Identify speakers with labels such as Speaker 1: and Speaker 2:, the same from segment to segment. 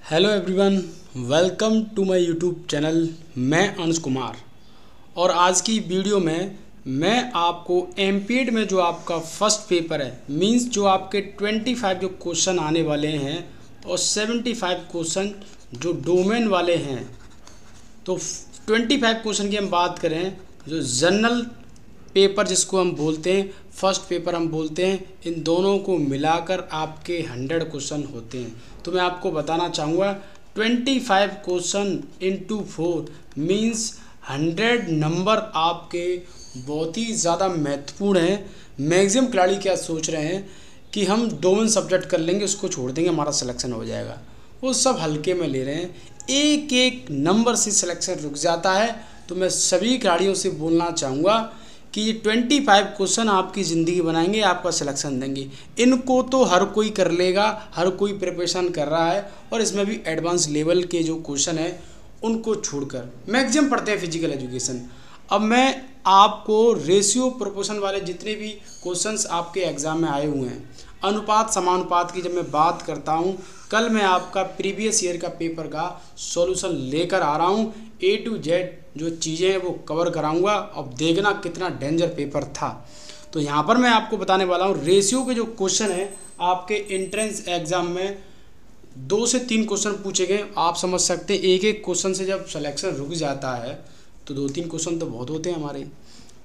Speaker 1: Hello everyone, welcome to my YouTube channel. मैं अंश कुमार और आज की वीडियो में मैं आपको एमपीएड में जो आपका फर्स्ट पेपर है मींस जो आपके 25 जो क्वेश्चन आने वाले हैं और 75 क्वेश्चन जो डोमेन वाले हैं। तो 25 क्वेश्चन की हम बात करें, जो जनरल पेपर जिसको हम बोलते हैं, फर्स्ट पेपर हम बोलते हैं, इन दोनों को मिलाकर आपके 100 क्वेश्चन होते हैं। तो मैं आपको बताना चाहूँगा 25 क्वेश्चन इंटू 4 मीन्स 100 नंबर आपके बहुत ही ज़्यादा महत्वपूर्ण हैं। मैक्सिमम खिलाड़ी क्या सोच रहे हैं कि हम डोमेन सब्जेक्ट कर लेंगे, उसको छोड़ देंगे, हमारा सिलेक्शन हो जाएगा। वो सब हल्के में ले रहे हैं, एक एक नंबर से सिलेक्शन रुक जाता है। तो मैं सभी खिलाड़ियों से बोलना चाहूँगा कि ये 25 क्वेश्चन आपकी ज़िंदगी बनाएंगे, आपका सिलेक्शन देंगे। इनको तो हर कोई कर लेगा, हर कोई प्रिपरेशन कर रहा है और इसमें भी एडवांस लेवल के जो क्वेश्चन है उनको छोड़कर मैक्सिमम पढ़ते हैं फिजिकल एजुकेशन। अब मैं आपको रेशियो प्रोपोर्शन वाले जितने भी क्वेश्चंस आपके एग्ज़ाम में आए हुए हैं, अनुपात समानुपात की जब मैं बात करता हूँ, कल मैं आपका प्रीवियस ईयर का पेपर का सॉल्यूशन लेकर आ रहा हूँ। ए टू जेड जो चीज़ें हैं वो कवर कराऊंगा। अब देखना कितना डेंजर पेपर था। तो यहाँ पर मैं आपको बताने वाला हूँ रेशियो के जो क्वेश्चन है आपके एंट्रेंस एग्ज़ाम में 2 से 3 क्वेश्चन पूछे गए। आप समझ सकते हैं एक एक क्वेश्चन से जब सिलेक्शन रुक जाता है तो 2-3 क्वेश्चन तो बहुत होते हैं हमारे।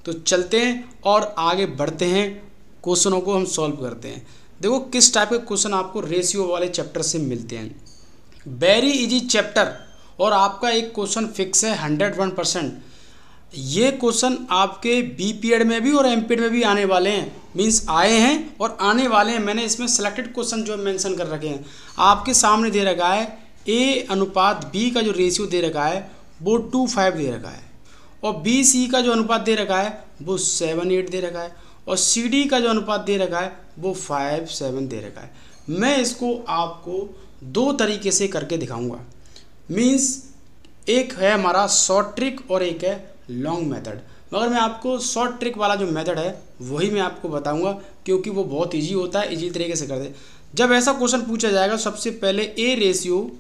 Speaker 1: तो चलते हैं और आगे बढ़ते हैं, क्वेश्चनों को हम सॉल्व करते हैं। देखो किस टाइप के क्वेश्चन आपको रेशियो वाले चैप्टर से मिलते हैं। वेरी इजी चैप्टर और आपका एक क्वेश्चन फिक्स है 101%। ये क्वेश्चन आपके बीपीएड में भी और एमपीएड में भी आने वाले हैं, मींस आए हैं और आने वाले हैं। मैंने इसमें सेलेक्टेड क्वेश्चन जो मेंशन कर रखे हैं, आपके सामने दे रखा है ए अनुपात बी का जो रेशियो दे रखा है वो 2:5 दे रखा है, और बी सी का जो अनुपात दे रखा है वो 7:8 दे रखा है, और सी डी का जो अनुपात दे रखा है वो 5:7 दे रखा है। मैं इसको आपको 2 तरीके से करके दिखाऊंगा। मींस एक है हमारा शॉर्ट ट्रिक और एक है लॉन्ग मेथड। मगर मैं आपको शॉर्ट ट्रिक वाला जो मेथड है वही मैं आपको बताऊंगा, क्योंकि वो बहुत इजी होता है, इजी तरीके से कर दे। जब ऐसा क्वेश्चन पूछा जाएगा, सबसे पहले ए रेशियो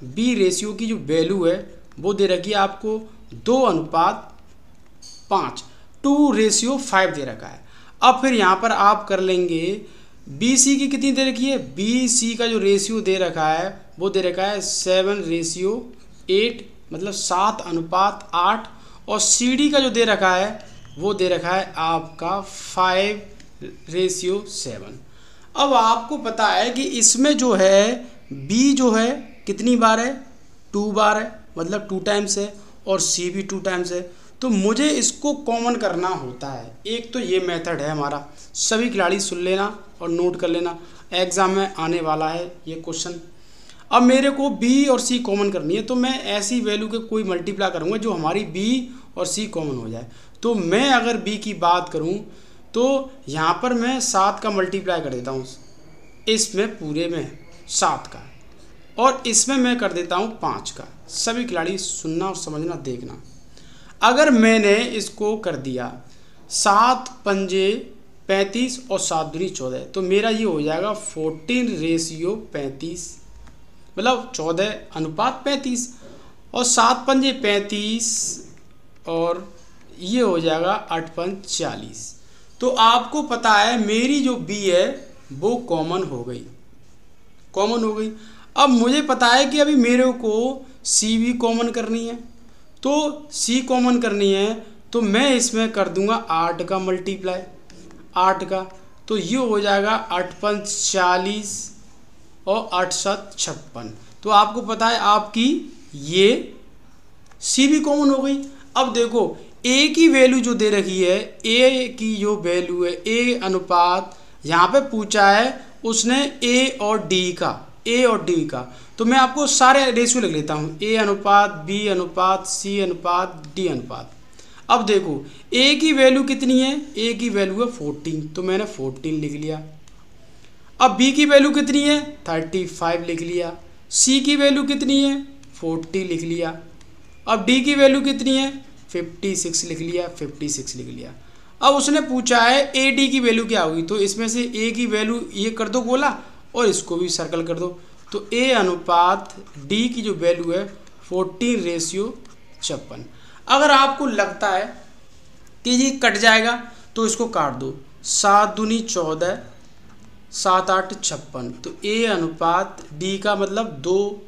Speaker 1: बी रेशियो की जो वैल्यू है वो दे रखी है आपको 2:5, 2:5 दे रखा है। अब फिर यहाँ पर आप कर लेंगे बी सी की कितनी दे रखी है, बी सी का जो रेशियो दे रखा है वो दे रखा है 7:8 मतलब 7:8, और सी डी का जो दे रखा है वो दे रखा है आपका 5:7। अब आपको पता है कि इसमें जो है बी जो है कितनी बार है, 2 बार है, मतलब 2 टाइम्स है, और सी भी 2 टाइम्स है। तो मुझे इसको कॉमन करना होता है। एक तो ये मेथड है हमारा, सभी खिलाड़ी सुन लेना और नोट कर लेना, एग्ज़ाम में आने वाला है ये क्वेश्चन। अब मेरे को बी और सी कॉमन करनी है, तो मैं ऐसी वैल्यू के कोई मल्टीप्लाई करूँगा जो हमारी बी और सी कॉमन हो जाए। तो मैं अगर बी की बात करूँ तो यहाँ पर मैं 7 का मल्टीप्लाई कर देता हूँ, इसमें पूरे में 7 का, और इसमें मैं कर देता हूँ 5 का। सभी खिलाड़ी सुनना और समझना, देखना। अगर मैंने इसको कर दिया 7×5 और 7×2 14, तो मेरा ये हो जाएगा 14:35, मतलब 14:35, और 7×5 और ये हो जाएगा 8×40। तो आपको पता है मेरी जो बी है वो कॉमन हो गई। अब मुझे पता है कि अभी मेरे को सी भी कॉमन करनी है, तो सी कॉमन करनी है तो मैं इसमें कर दूंगा 8 का मल्टीप्लाई, 8 का, तो ये हो जाएगा 8×40 और 8×7 = 56। तो आपको पता है आपकी ये सी भी कॉमन हो गई। अब देखो ए की वैल्यू जो दे रखी है, ए की जो वैल्यू है, ए अनुपात यहाँ पे पूछा है उसने ए और डी का, तो मैं आपको सारे रेशियो लिख लेता हूँ, ए अनुपात बी अनुपात सी अनुपात डी अनुपात। अब देखो ए की वैल्यू कितनी है, ए की वैल्यू है 14, तो मैंने 14 लिख लिया। अब बी की वैल्यू कितनी है, 35 लिख लिया। सी की वैल्यू कितनी है, 40 लिख लिया। अब डी की वैल्यू कितनी है, 56 लिख लिया, 56 लिख लिया। अब उसने पूछा है ए डी की वैल्यू क्या होगी, तो इसमें से ए की वैल्यू ये कर दो गोला और इसको भी सर्कल कर दो। तो ए अनुपात डी की जो वैल्यू है 14:56। अगर आपको लगता है कि ये कट जाएगा तो इसको काट दो, 7 दूनी 14, 7 8 56, तो ए अनुपात डी का मतलब 2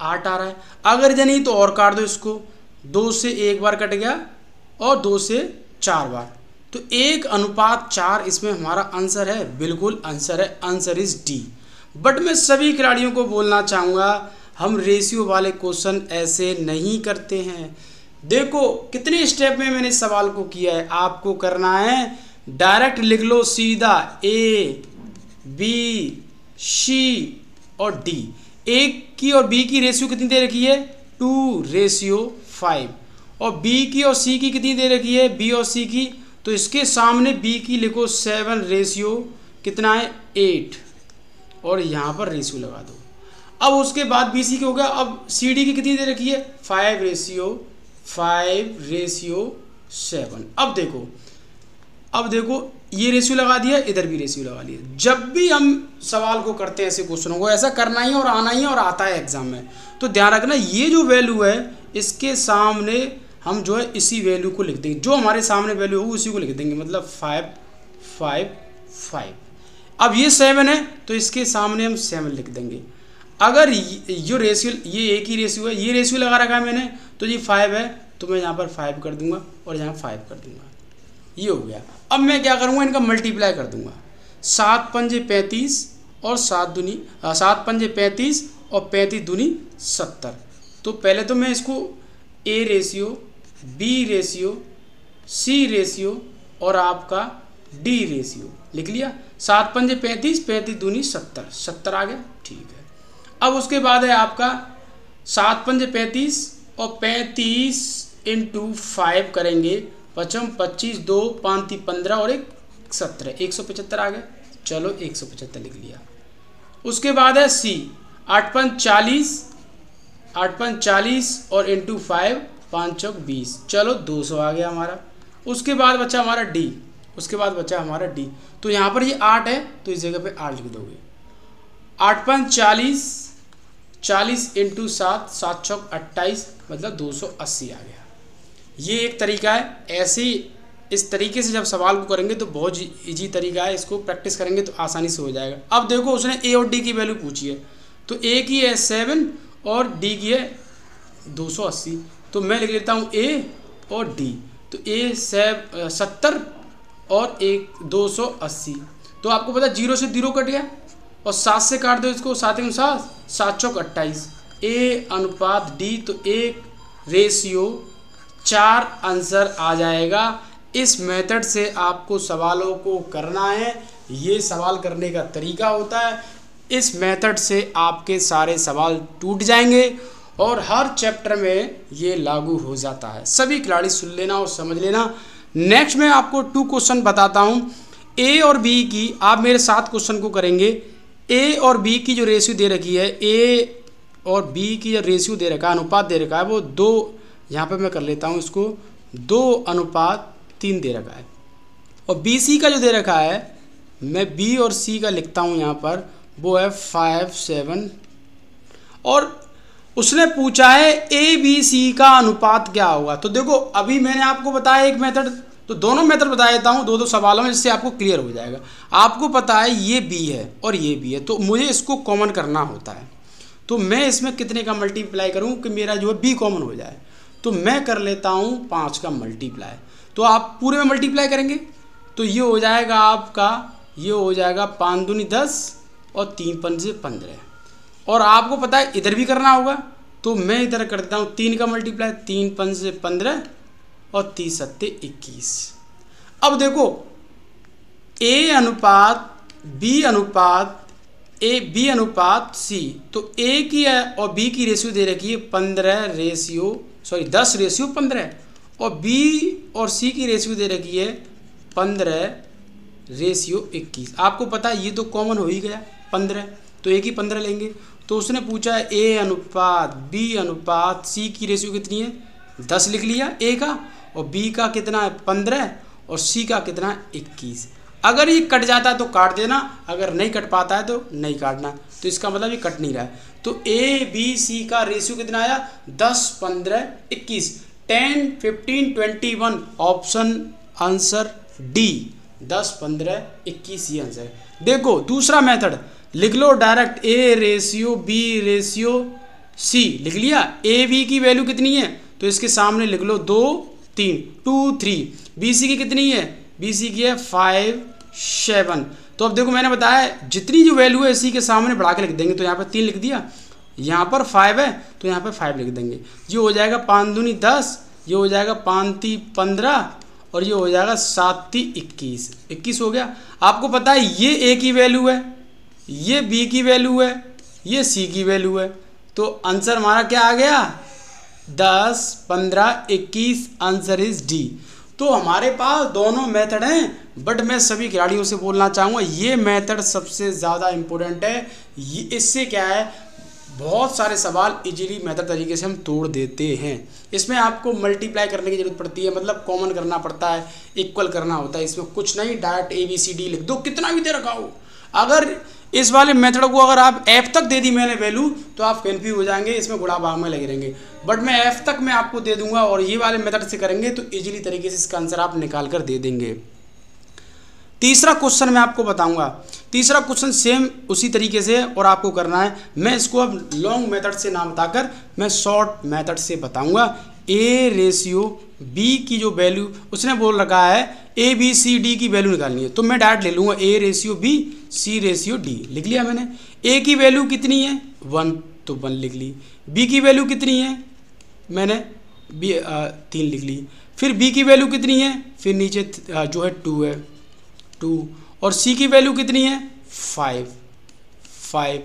Speaker 1: 8 आ रहा है। अगर ये नहीं तो और काट दो इसको, 2 से 1 बार कट गया और 2 से 4 बार, तो 1:4 इसमें हमारा आंसर है। बिल्कुल आंसर है, आंसर इज डी। बट मैं सभी खिलाड़ियों को बोलना चाहूँगा, हम रेशियो वाले क्वेश्चन ऐसे नहीं करते हैं। देखो कितने स्टेप में मैंने इस सवाल को किया है। आपको करना है डायरेक्ट लिख लो सीधा, ए बी सी और डी। ए की और बी की रेशियो कितनी दे रखी है, 2:5, और बी की और सी की कितनी दे रखी है, बी और सी की, तो इसके सामने बी की लिखो 7 रेशियो कितना है 8, और यहाँ पर रेशियो लगा दो। अब उसके बाद बी सी की हो गया। अब सी डी की कितनी दे रखी है, 5:7। अब देखो ये रेशियो लगा दिया, इधर भी रेशियो लगा लिया। जब भी हम सवाल को करते हैं ऐसे क्वेश्चनों को, ऐसा करना ही और आना ही और आता है एग्जाम में, तो ध्यान रखना ये जो वैल्यू है इसके सामने हम जो है इसी वैल्यू को लिख देंगे, जो हमारे सामने वैल्यू होगी उसी को लिख देंगे, मतलब 5 5 5। अब ये 7 है तो इसके सामने हम 7 लिख देंगे। अगर ये रेशियो, ये एक ही रेशियो है, ये रेशियो लगा रखा है मैंने, तो ये 5 है तो मैं यहाँ पर 5 कर दूंगा और यहाँ 5 कर दूंगा, ये हो गया। अब मैं क्या करूँगा, इनका मल्टीप्लाई कर दूंगा, 7 पंजे 35 और 7 पंजे 35 और 35 दूनी 70। तो पहले तो मैं इसको A ratio, B ratio, C ratio और आपका डी रेशियो लिख लिया। 7 पंजे 35, 35 दूनी 70, 70 आ गया, ठीक है। अब उसके बाद है आपका 7 पंजे 35 और 35 × 5 करेंगे, 55 25 2 5 3 15 और 1 17, 175 आ गया। चलो 175 लिख लिया। उसके बाद है सी, 8 पंज 40, 8 पंज 40 और × 5 5 चौक 20, चलो 200 आ गया हमारा। उसके बाद बचा हमारा डी, तो यहाँ पर ये 8 है तो इस जगह पे 8 लिख दोगे। 8 पंज 40, 40 × 7, 7 चौक 28, मतलब 280 आ गया। ये एक तरीका है। ऐसे इस तरीके से जब सवाल को करेंगे तो बहुत इजी तरीका है, इसको प्रैक्टिस करेंगे तो आसानी से हो जाएगा। अब देखो उसने ए और डी की वैल्यू पूछी है, तो ए की है 7 और डी की है 280, तो मैं लिख लेता हूँ ए और डी, तो ए 70 और 280। तो आपको पता 0 से 0 कट गया और 7 से काट दो इसको, 7 × 7, 7 चौक 28, ए अनुपात डी, तो 1:4 आंसर आ जाएगा। इस मेथड से आपको सवालों को करना है, ये सवाल करने का तरीका होता है। इस मेथड से आपके सारे सवाल टूट जाएंगे और हर चैप्टर में ये लागू हो जाता है। सभी खिलाड़ी सुन लेना और समझ लेना। नेक्स्ट मैं आपको 2 क्वेश्चन बताता हूँ। ए और बी की, आप मेरे साथ क्वेश्चन को करेंगे। ए और बी की जो रेशियो दे रखी है, ए और बी की जो रेशियो दे रखा है, अनुपात दे रखा है, वो 2, यहाँ पे मैं कर लेता हूँ इसको, 2:3 दे रखा है। और बी सी का जो दे रखा है, मैं बी और सी का लिखता हूँ यहाँ पर, वो है 5 7। और उसने पूछा है ए बी सी का अनुपात क्या होगा। तो देखो अभी मैंने आपको बताया एक मेथड, तो दोनों मेथड बता देता हूँ 2-2 सवालों में, जिससे आपको क्लियर हो जाएगा। आपको पता है ये बी है और ये बी है, तो मुझे इसको कॉमन करना होता है। तो मैं इसमें कितने का मल्टीप्लाई करूँ कि मेरा जो है बी कॉमन हो जाए, तो मैं कर लेता हूँ 5 का मल्टीप्लाई। तो आप पूरे में मल्टीप्लाई करेंगे तो ये हो जाएगा आपका, ये हो जाएगा 5 दूनी 10 और 3 पंजे 15। और आपको पता है इधर भी करना होगा, तो मैं इधर कर देता हूँ 3 का मल्टीप्लाई, 3 पंजे 15 और 30 सत्ते 21। अब देखो ए अनुपात बी अनुपात ए बी अनुपात सी, तो ए की और बी की रेशियो दे रखी है 10:15 और बी और सी की रेशियो दे रखी है 15:21। आपको पता है ये तो कॉमन हो ही गया 15, तो ए की 15 लेंगे। तो उसने पूछा है ए अनुपात बी अनुपात सी की रेशियो कितनी है, 10 लिख लिया ए का, और बी का कितना है 15 और सी का कितना है 21। अगर ये कट जाता है तो काट देना, अगर नहीं कट पाता है तो नहीं काटना। तो इसका मतलब ये कट नहीं रहा है। तो ए बी सी का रेशियो कितना आया 10, 15, 21, 10, 15, 21। ऑप्शन आंसर डी 10, 15, 21 ये आंसर है। देखो दूसरा मेथड लिख लो direct, A ratio B ratio C लिख लिया। ए बी की वैल्यू कितनी है तो इसके सामने लिख लो 2, 3, 2, 3। बी सी की कितनी है, बी सी की है 5, 7। तो अब देखो मैंने बताया जितनी जो वैल्यू है इसी के सामने बढ़ा के लिख देंगे। तो यहाँ पर 3 लिख दिया, यहाँ पर 5 है तो यहाँ पर 5 लिख देंगे। ये हो जाएगा 5 दूनी 10, ये हो जाएगा 5 ती 15 और ये हो जाएगा 7 ती 21। 21 हो गया। आपको पता है ये ए की वैल्यू है, ये बी की वैल्यू है, ये सी की वैल्यू है। तो आंसर हमारा क्या आ गया 10, 15, 21। Answer is D. तो हमारे पास दोनों मेथड हैं, बट मैं सभी खिलाड़ियों से बोलना चाहूँगा ये मेथड सबसे ज़्यादा इम्पोर्टेंट है। ये इससे क्या है बहुत सारे सवाल इजीली मेथड तरीके से हम तोड़ देते हैं। इसमें आपको मल्टीप्लाई करने की जरूरत पड़ती है, मतलब कॉमन करना पड़ता है, इक्वल करना होता है। इसमें कुछ नहीं, direct A B C D लिख दो, कितना भी दे रखा हो। अगर इस वाले मेथड को अगर आप एफ तक दे दी मैंने वैल्यू तो आप कन्फ्यूज हो जाएंगे, इसमें गुणा भाग में लगे रहेंगे। बट मैं एफ तक मैं आपको दे दूंगा और ये वाले मेथड से करेंगे तो इजीली तरीके से इसका आंसर आप निकाल कर दे देंगे। तीसरा क्वेश्चन मैं आपको बताऊंगा। तीसरा क्वेश्चन सेम उसी तरीके से और आपको करना है। मैं इसको अब लॉन्ग मेथड से ना बताकर मैं शॉर्ट मेथड से बताऊंगा। ए रेशियो बी की जो वैल्यू उसने बोल रखा है ए बी सी डी की वैल्यू निकालनी है, तो मैं डायरेक्ट ले लूँगा A ratio B C ratio D. लिख लिया मैंने। ए की वैल्यू कितनी है 1 तो 1 लिख ली। बी की वैल्यू कितनी है मैंने 3 लिख ली। फिर बी की वैल्यू कितनी है, फिर नीचे जो है 2 है 2। और सी की वैल्यू कितनी है 5।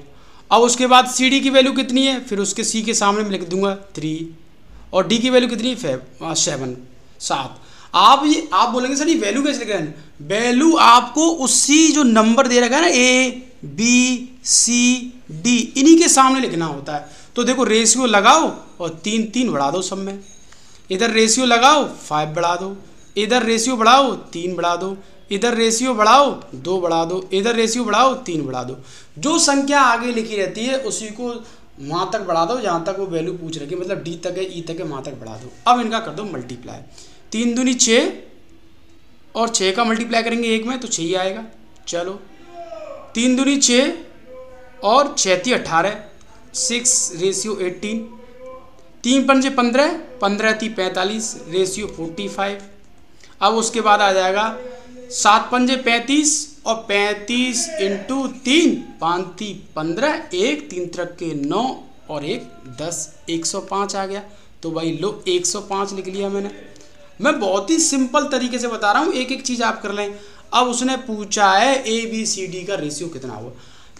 Speaker 1: अब उसके बाद सी डी की वैल्यू कितनी है, फिर उसके सी के सामने मैं लिख दूंगा 3। और डी की वैल्यू कितनी है 7। आप बोलेंगे सर ये वैल्यू कैसे लिख रहे हैं। वैल्यू आपको उसी जो नंबर दे रखा है ना ए बी सी डी इन्हीं के सामने लिखना होता है। तो देखो रेशियो लगाओ और 3 बढ़ा दो सब में। इधर रेशियो लगाओ 5 बढ़ा दो, इधर रेशियो बढ़ाओ 3 बढ़ा दो, इधर रेशियो बढ़ाओ 2 बढ़ा दो, इधर रेशियो बढ़ाओ 3 बढ़ा दो। जो संख्या आगे लिखी रहती है उसी को वहाँ तक बढ़ा दो जहाँ तक वो वैल्यू पूछ रखी है, मतलब डी तक है ई तक है वहाँ तक बढ़ा दो। अब इनका कर दो मल्टीप्लाई। 3 दूनी 6 और 6 का मल्टीप्लाई करेंगे 1 में तो 6 ही आएगा। चलो 3 दूनी 6 और 6 ती 18, 6 रेशियो 18, 3 पंजे 15, 15 ती 45 रेशियो 45। अब उसके बाद आ जाएगा 7 पंजे 35 और 35 इंटू 3, 5 ती 15, 1 3 तरक के 9 और 1 10, 105 आ गया। तो भाई लो 105 लिख लिया मैंने। मैं बहुत ही सिंपल तरीके से बता रहा हूँ, एक एक चीज़ आप कर लें। अब उसने पूछा है ए बी सी डी का रेशियो कितना हुआ,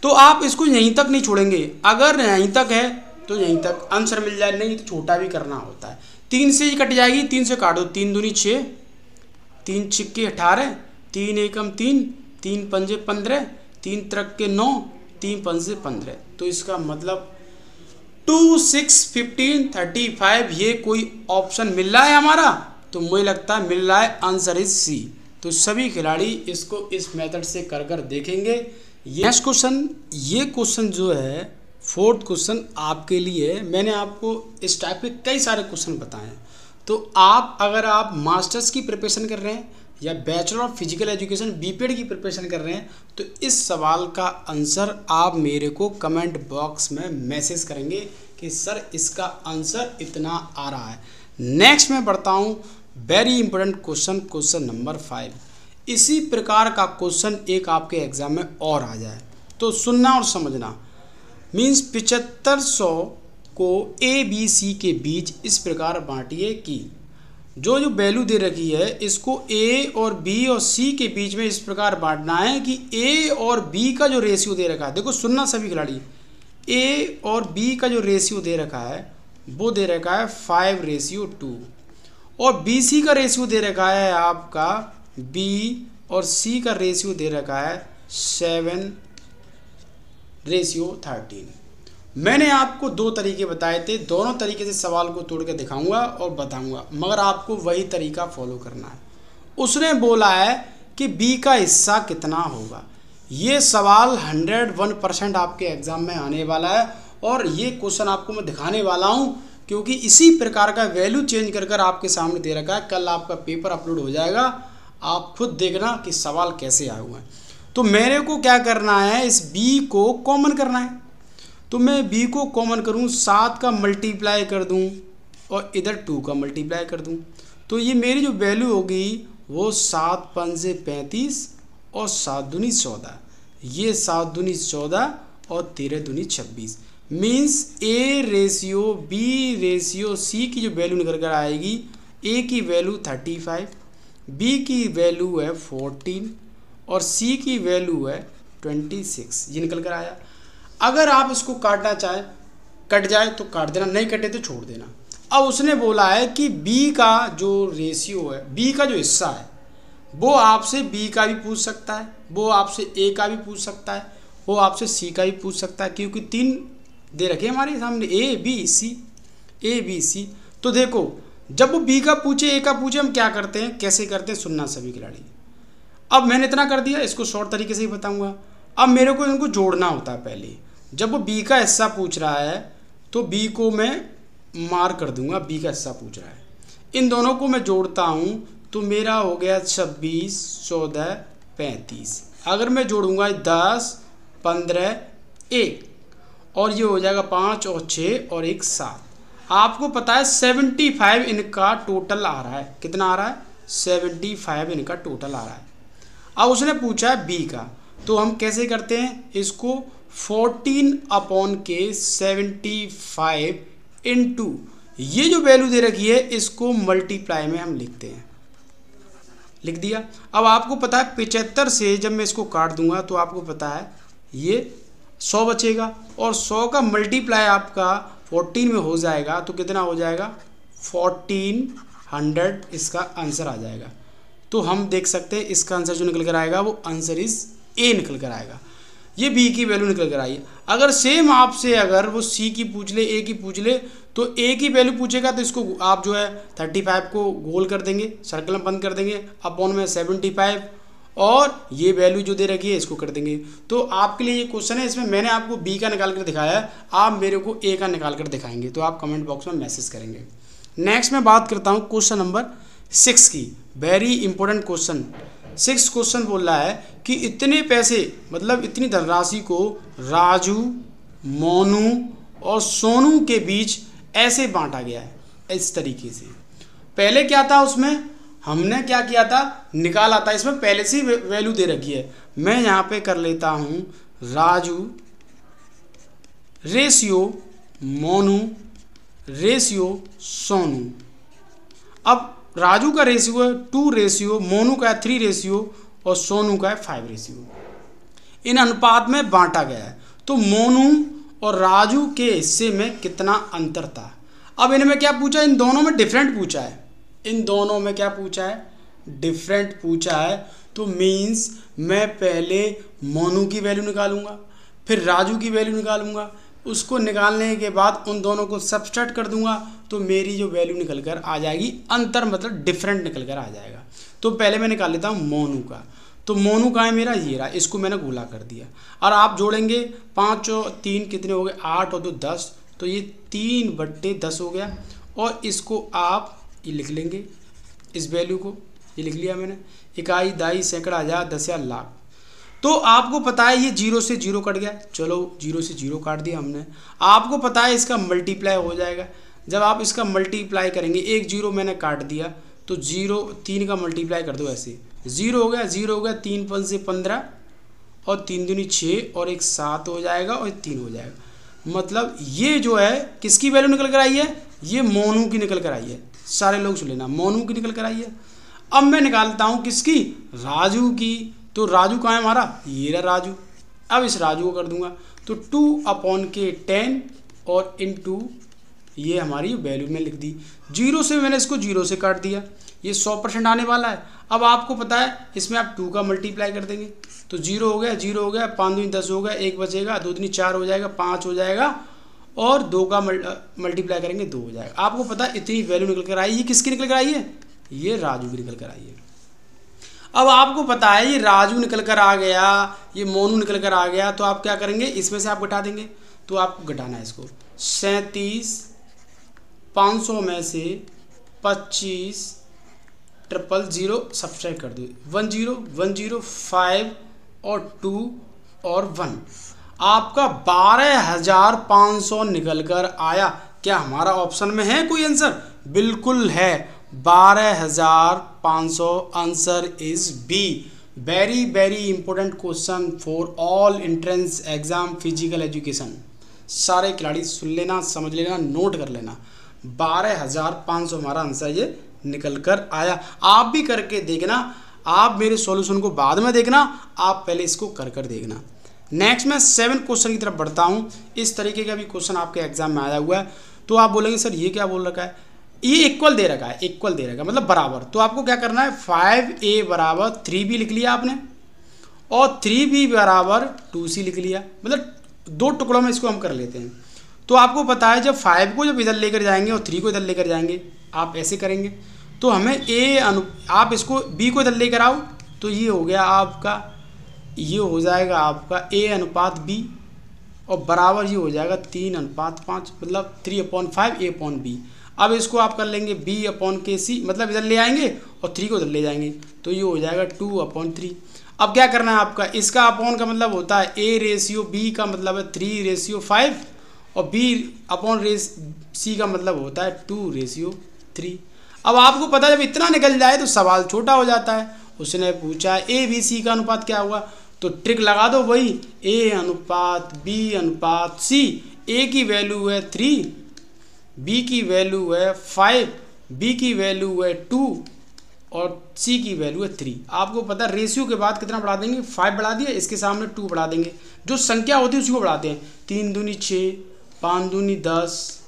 Speaker 1: तो आप इसको यहीं तक नहीं छोड़ेंगे। अगर यहीं तक है तो यहीं तक आंसर मिल जाए, नहीं तो छोटा भी करना होता है। 3 से ही कट जाएगी, 3 से काटो। 3 दूनी 6, 3 छिक्के 18, 3 एकम 3, 3 पंजे 15, 3 तरक के 9, 3 पंजे 15। तो इसका मतलब 2, 6, 15, 35 ये कोई ऑप्शन मिल रहा है हमारा, तो मुझे लगता है मिल रहा है। Answer is C. तो सभी खिलाड़ी इसको इस मेथड से कर कर देखेंगे। नेक्स्ट क्वेश्चन, ये क्वेश्चन जो है 4th क्वेश्चन आपके लिए। मैंने आपको इस टाइप के कई सारे क्वेश्चन बताए हैं। तो अगर आप मास्टर्स की प्रिपरेशन कर रहे हैं या bachelor of physical education BPEd की प्रिपरेशन कर रहे हैं तो इस सवाल का आंसर आप मेरे को कमेंट बॉक्स में मैसेज करेंगे कि सर इसका आंसर इतना आ रहा है। नेक्स्ट मैं बढ़ता हूँ, very important question, question number 5। इसी प्रकार का क्वेश्चन एक आपके एग्जाम में और आ जाए तो सुनना और समझना। मीन्स 7500 को ए बी सी के बीच इस प्रकार बांटिए कि जो वैल्यू दे रखी है इसको ए और बी और सी के बीच में इस प्रकार बांटना है कि ए और बी का जो रेशियो दे रखा है, देखो सुनना सभी खिलाड़ी, ए और बी का जो रेशियो दे रखा है वो दे रखा है 5:2 और बी सी का रेशियो दे रखा है आपका बी और सी का रेशियो दे रखा है 7:13। मैंने आपको 2 तरीके बताए थे, दोनों तरीके से सवाल को तोड़ के दिखाऊंगा और बताऊंगा, मगर आपको वही तरीका फॉलो करना है। उसने बोला है कि बी का हिस्सा कितना होगा। ये सवाल 101% आपके एग्ज़ाम में आने वाला है और ये क्वेश्चन आपको मैं दिखाने वाला हूँ, क्योंकि इसी प्रकार का वैल्यू चेंज कर कर आपके सामने दे रखा है। कल आपका पेपर अपलोड हो जाएगा, आप खुद देखना कि सवाल कैसे आए हुए हैं। तो मेरे को क्या करना है, इस b को कॉमन करना है। तो मैं b को कॉमन करूँ, 7 का मल्टीप्लाई कर दूँ और इधर 2 का मल्टीप्लाई कर दूँ, तो ये मेरी जो वैल्यू होगी वो 7 पंजे 35 और 7 दूनी 14। ये 7 दूनी 14 और 13 दूनी 26। Means a ratio b ratio c की जो वैल्यू निकल कर आएगी, a की वैल्यू 35, b की वैल्यू है 14 और c की वैल्यू है 26। ये निकल कर आया। अगर आप इसको काटना चाहें, कट जाए तो काट देना, नहीं कटे तो छोड़ देना। अब उसने बोला है कि b का जो रेशियो है, b का जो हिस्सा है, वो आपसे b का भी पूछ सकता है, वो आपसे a का भी पूछ सकता है, वो आपसे c का भी पूछ सकता है, क्योंकि 3 दे रखे हमारे सामने a b c। तो देखो, जब वो b का पूछे a का पूछे, हम क्या करते हैं, कैसे करते हैं, सुनना सभी खिलाड़ी। अब मैंने इतना कर दिया, इसको शॉर्ट तरीके से ही बताऊंगा। अब मेरे को इनको जोड़ना होता है। पहले जब वो b का हिस्सा पूछ रहा है तो b को मैं मार कर दूंगा, b का हिस्सा पूछ रहा है। इन दोनों को मैं जोड़ता हूँ तो मेरा हो गया 26, 14, 35। अगर मैं जोड़ूंगा 10, 15, 1 और ये हो जाएगा 5 और 6 और 1 7। आपको पता है 75 इनका टोटल आ रहा है। कितना आ रहा है? 75 इनका टोटल आ रहा है। अब उसने पूछा है b का, तो हम कैसे करते हैं इसको, 14/75 इंटू ये जो वैल्यू दे रखी है इसको मल्टीप्लाई में हम लिखते हैं। लिख दिया। अब आपको पता है 75 से जब मैं इसको काट दूंगा तो आपको पता है ये 100 बचेगा, और 100 का मल्टीप्लाई आपका 14 में हो जाएगा तो कितना हो जाएगा, 1400 इसका आंसर आ जाएगा। तो हम देख सकते हैं इसका आंसर जो निकल कर आएगा वो आंसर इज ए निकल कर आएगा। ये बी की वैल्यू निकल कर आई है। अगर सेम आपसे अगर वो सी की पूछ ले, ए की पूछ ले, तो ए की वैल्यू पूछेगा तो इसको आप जो है 35 को गोल कर देंगे, सर्कल में बंद कर देंगे, अपॉन में 75 और ये वैल्यू जो दे रखी है इसको कर देंगे। तो आपके लिए ये क्वेश्चन है, इसमें मैंने आपको बी का निकाल कर दिखाया है, आप मेरे को ए का निकाल कर दिखाएंगे, तो आप कमेंट बॉक्स में मैसेज करेंगे। नेक्स्ट मैं बात करता हूँ क्वेश्चन नंबर 6 की। Very important question. 6 क्वेश्चन बोल रहा है कि इतने पैसे, मतलब इतनी धनराशि को राजू, मोनू और सोनू के बीच ऐसे बांटा गया है, इस तरीके से। पहले क्या था उसमें, हमने क्या किया था, निकाला था। इसमें पहले से वैल्यू दे रखी है। मैं यहाँ पे कर लेता हूँ राजू रेशियो मोनू रेशियो सोनू। अब राजू का रेशियो है 2 रेशियो, मोनू का है 3 रेशियो और सोनू का है 5 रेशियो। इन अनुपात में बांटा गया है। तो मोनू और राजू के हिस्से में कितना अंतर था। अब इनमें क्या पूछा, इन दोनों में डिफरेंट पूछा है। इन दोनों में क्या पूछा है, डिफरेंट पूछा है। तो मीन्स मैं पहले मोनू की वैल्यू निकालूंगा, फिर राजू की वैल्यू निकालूंगा, उसको निकालने के बाद उन दोनों को सब्सट्रैक्ट कर दूंगा तो मेरी जो वैल्यू निकल कर आ जाएगी, अंतर मतलब डिफरेंट निकल कर आ जाएगा। तो पहले मैं निकाल लेता हूँ मोनू का। तो मोनू का है मेरा ये रहा, इसको मैंने गोला कर दिया। और आप जोड़ेंगे 5 और 3 कितने हो गए, 8 और 2 10, तो ये 3/10 हो गया। और इसको आप ये लिख लेंगे, इस वैल्यू को ये लिख लिया मैंने, इकाई, दाई, सैकड़ा, हज़ार, 10,000, लाख। तो आपको पता है ये 0 से 0 कट गया, चलो 0 से 0 काट दिया हमने। आपको पता है इसका मल्टीप्लाई हो जाएगा। जब आप इसका मल्टीप्लाई करेंगे, 1 0 मैंने काट दिया तो 0 3 का मल्टीप्लाई कर दो, ऐसे 0 हो गया, 0 हो गया, 3 5 से 15 और 3 दूनी 6 और 1 7 हो जाएगा और 3 हो जाएगा। मतलब ये जो है किसकी वैल्यू निकल कर आई है, ये मोनू की निकल कर आई है। सारे लोग सुन लेना, मोनू की निकल कर आई है। अब मैं निकालता हूँ किसकी, राजू की। तो राजू कहाँ है हमारा, ये रहा राजू। अब इस राजू को कर दूंगा तो 2/10 और इंटू ये हमारी वैल्यू में लिख दी। 0 से मैंने इसको 0 से काट दिया, ये 100% आने वाला है। अब आपको पता है इसमें आप 2 का मल्टीप्लाई कर देंगे तो 0 हो गया, 0 हो गया, 5 दूनी 10 हो गया, 1 बचेगा, 2 दूनी 4 हो जाएगा, 5 हो जाएगा और 2 का मल्टीप्लाई करेंगे 2 हो जाएगा। आपको पता है इतनी वैल्यू निकल कर आई। ये किसकी निकल कर आई है, ये राजू की निकल कर आई है। अब आपको पता है ये राजू निकल कर आ गया, ये मोनू निकल कर आ गया, तो आप क्या करेंगे, इसमें से आप घटा देंगे। तो आपको घटाना है इसको, 37 500 में से 25 000 सब्सट्रैक्ट कर दो, 10 10 5 और 2 और 1, आपका 12,500 निकल कर आया। क्या हमारा ऑप्शन में है कोई आंसर? बिल्कुल है, 12,500 answer is B. Very very important question for all entrance exam physical education. सारे खिलाड़ी सुन लेना, समझ लेना, नोट कर लेना। 12,500 हमारा आंसर ये निकल कर आया। आप भी करके देखना, आप मेरे सॉल्यूशन को बाद में देखना, आप पहले इसको कर कर देखना। नेक्स्ट मैं 7 क्वेश्चन की तरफ बढ़ता हूँ। इस तरीके का भी क्वेश्चन आपके एग्जाम में आया हुआ है। तो आप बोलेंगे सर ये क्या बोल रखा है, ये इक्वल दे रखा है, इक्वल दे रखा है मतलब बराबर। तो आपको क्या करना है, 5a बराबर 3b लिख लिया आपने, और 3b बराबर 2c लिख लिया, मतलब 2 टुकड़ों में इसको हम कर लेते हैं। तो आपको पता है जब 5 को जब इधर लेकर जाएंगे और 3 को इधर लेकर जाएंगे, आप ऐसे करेंगे तो हमें आप इसको b को इधर लेकर आओ, तो ये हो गया आपका, ये हो जाएगा आपका a अनुपात b, और बराबर ये हो जाएगा 3:5, मतलब 3/5 a/b। अब इसको आप कर लेंगे b/kc, मतलब इधर ले आएंगे और 3 को इधर ले जाएंगे, तो ये हो जाएगा 2/3। अब क्या करना है आपका, इसका अपॉन का मतलब होता है a/b का मतलब है 3/5, और b/c का मतलब होता है 2/3। अब आपको पता है जब इतना निकल जाए तो सवाल छोटा हो जाता है। उसने पूछा a/b/c का अनुपात क्या हुआ, तो ट्रिक लगा दो वही, a/b/c। a की वैल्यू है 3, b की वैल्यू है 5, b की वैल्यू है 2 और c की वैल्यू है 3। आपको पता है रेशियो के बाद कितना बढ़ा देंगे, 5 बढ़ा दिया, इसके सामने 2 बढ़ा देंगे, जो संख्या होती है उसी को बढ़ाते हैं। 3 दूनी 6, 5 दूनी 10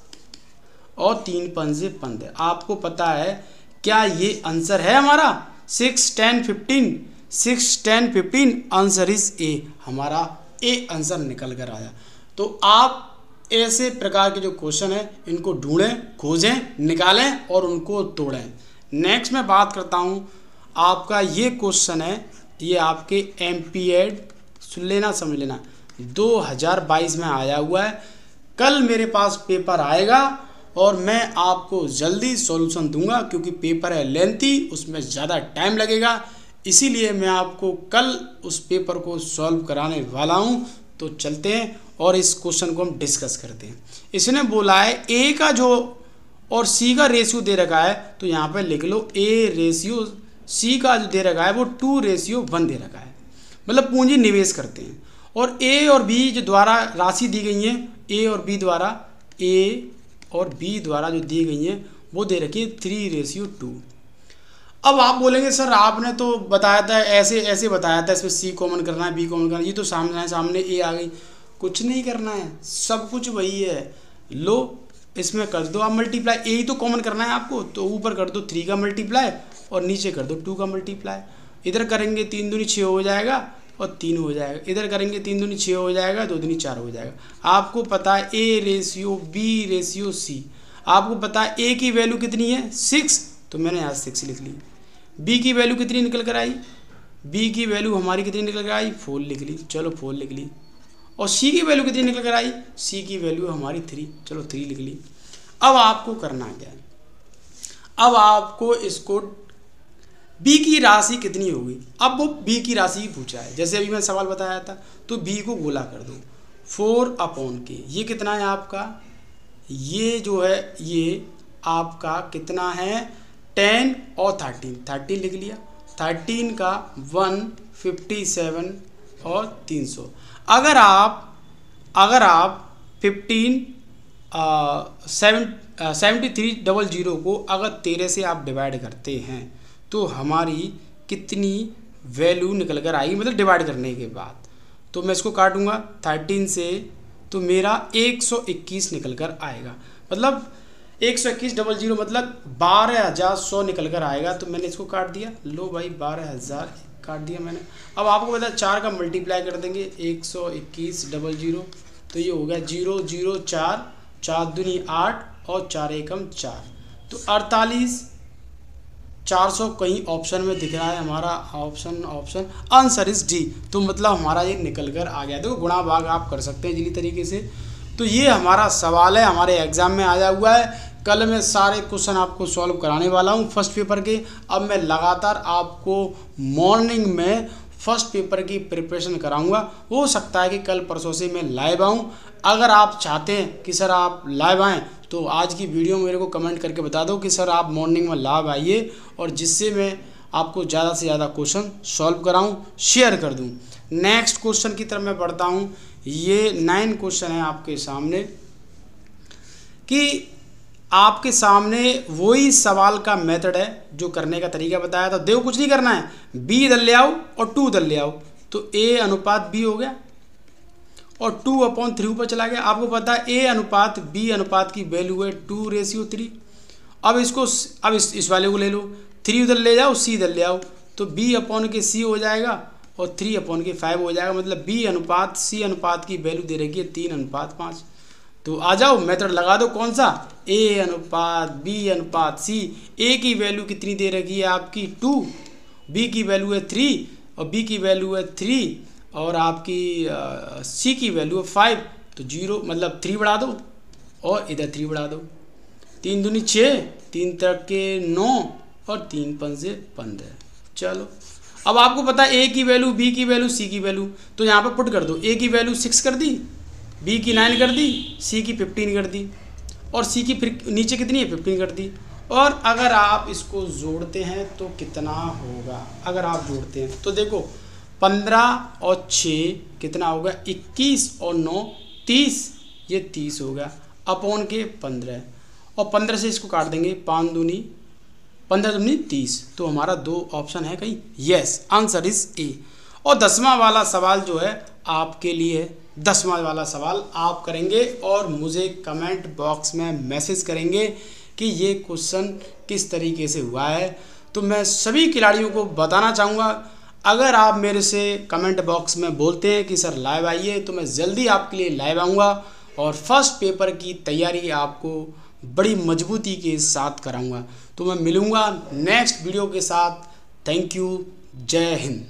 Speaker 1: और 3 पंजे 15। आपको पता है क्या ये आंसर है हमारा 6 10 15, 6 10 15 आंसर इज ए। हमारा ए आंसर निकल कर आया। तो आप ऐसे प्रकार के जो क्वेश्चन है इनको ढूंढें, खोजें, निकालें और उनको तोड़ें। नेक्स्ट मैं बात करता हूँ, आपका ये क्वेश्चन है, ये आपके एमपीएड सुन लेना, समझ लेना, 2022 में आया हुआ है। कल मेरे पास पेपर आएगा और मैं आपको जल्दी सॉल्यूशन दूंगा, क्योंकि पेपर है लेंथी, उसमें ज़्यादा टाइम लगेगा, इसीलिए मैं आपको कल उस पेपर को सॉल्व कराने वाला हूं। तो चलते हैं और इस क्वेश्चन को हम डिस्कस करते हैं। इसने बोला है ए का जो और सी का रेशियो दे रखा है, तो यहाँ पे लिख लो a/c का जो दे रखा है वो 2:1 दे रखा है, मतलब पूंजी निवेश करते हैं। और a और b जो द्वारा राशि दी गई है, a और b द्वारा जो दी गई है वो दे रखी है 3:2। अब आप बोलेंगे सर आपने तो बताया था, ऐसे बताया था, इसमें सी कॉमन करना है, बी कॉमन करना है, ये तो सामने ए आ गई, कुछ नहीं करना है, सब कुछ वही है। लो इसमें कर दो आप मल्टीप्लाई, ए ही तो कॉमन करना है आपको, तो ऊपर कर दो 3 का मल्टीप्लाई और नीचे कर दो 2 का मल्टीप्लाई। इधर करेंगे 3 दूनी 6 हो जाएगा और 3 हो जाएगा, इधर करेंगे 3 दूनी 6 हो जाएगा, 2 दूनी 4 हो जाएगा। आपको पता है a/b/c, आपको पता है a की वैल्यू कितनी है 6, तो मैंने यहाँ 6 लिख ली। b की वैल्यू कितनी निकल कर आई, b की वैल्यू हमारी कितनी निकल कर आई 4 लिख ली, चलो 4 लिख ली। और c की वैल्यू कितनी निकल कर आई, c की वैल्यू हमारी 3, चलो 3 लिख ली। अब आपको करना क्या है, अब आपको इसको b की राशि कितनी होगी, अब वो b की राशि पूछा है, जैसे अभी मैं सवाल बताया था, तो b को गोला कर दो 4/k। ये कितना है आपका, ये जो है ये आपका कितना है 10 और 13 लिख लिया, 13 का 157 और 300। अगर आप 7300 को अगर 13 से आप डिवाइड करते हैं तो हमारी कितनी वैल्यू निकल कर आएगी, मतलब डिवाइड करने के बाद। तो मैं इसको काटूंगा 13 से, तो मेरा 121 निकल कर आएगा, मतलब 121 मतलब 12,100 निकल कर आएगा। तो मैंने इसको काट दिया, लो भाई 12,000 काट दिया मैंने। अब आपको पता है 4 का मल्टीप्लाई कर देंगे 121 तो ये हो गया 0 0 4, 4 दूनी 8 और 4 एकम 4, तो 48 400 कहीं ऑप्शन में दिख रहा है हमारा ऑप्शन आंसर इज डी। तो मतलब हमारा ये निकल कर आ गया। देखो गुणा भाग आप कर सकते हैं इजीली तरीके से। तो ये हमारा सवाल है, हमारे एग्जाम में आया हुआ है। कल मैं सारे क्वेश्चन आपको सॉल्व कराने वाला हूँ फर्स्ट पेपर के। अब मैं लगातार आपको मॉर्निंग में फर्स्ट पेपर की प्रिपरेशन कराऊंगा। हो सकता है कि कल परसों से मैं लाइव आऊँ। अगर आप चाहते हैं कि सर आप लाइव आएँ तो आज की वीडियो में मेरे को कमेंट करके बता दो कि सर आप मॉर्निंग में लाइव आइए, और जिससे मैं आपको ज़्यादा से ज़्यादा क्वेश्चन सॉल्व कराऊं, शेयर कर दूं। नेक्स्ट क्वेश्चन की तरफ मैं बढ़ता हूं। ये 9 क्वेश्चन है आपके सामने, कि आपके सामने वही सवाल का मेथड है जो करने का तरीका बताया था। देखो कुछ नहीं करना है, b इधर ले आओ और 2 इधर ले आओ, तो a अनुपात b हो गया और 2/3 ऊपर चला गया। आपको पता है a अनुपात b अनुपात की वैल्यू है 2:3। अब इसको अब इस वाले को ले लो, 3 उधर ले जाओ, c इधर ले आओ, तो b/c हो जाएगा और 3/5 हो जाएगा। मतलब b अनुपात c अनुपात की वैल्यू दे रखी है 3:5। तो आ जाओ मेथड लगा दो, कौन सा, a अनुपात b अनुपात c। a की वैल्यू कितनी दे रखी है आपकी 2, b की वैल्यू है 3 और b की वैल्यू है 3 और आपकी c की वैल्यू है 5। तो 0 मतलब 3 बढ़ा दो और इधर 3 बढ़ा दो। 3 दूनी 6, 3 तक के 9 और 3 पंजे 15। चलो अब आपको पता है a की वैल्यू, b की वैल्यू, c की वैल्यू, तो यहाँ पर पुट कर दो। a की वैल्यू 6 कर दी, b की 9 कर दी, c की 15 कर दी और c की फिर नीचे कितनी है 15 कर दी। और अगर आप इसको जोड़ते हैं तो कितना होगा, अगर आप जोड़ते हैं तो देखो 15 और 6 कितना होगा, 21 और 9 30, ये 30 होगा अपॉन के 15 और 15 से इसको काट देंगे, 5 दूनी 15 दूनी 30। तो हमारा 2 ऑप्शन है कहीं, यस आंसर इज ए। और 10वां वाला सवाल जो है आपके लिए, 10वां वाला सवाल आप करेंगे और मुझे कमेंट बॉक्स में मैसेज करेंगे कि ये क्वेश्चन किस तरीके से हुआ है। तो मैं सभी खिलाड़ियों को बताना चाहूँगा, अगर आप मेरे से कमेंट बॉक्स में बोलते हैं कि सर लाइव आइए, तो मैं जल्दी आपके लिए लाइव आऊँगा और फर्स्ट पेपर की तैयारी आपको बड़ी मजबूती के साथ कराऊँगा। तो मैं मिलूँगा नेक्स्ट वीडियो के साथ। थैंक यू, जय हिंद।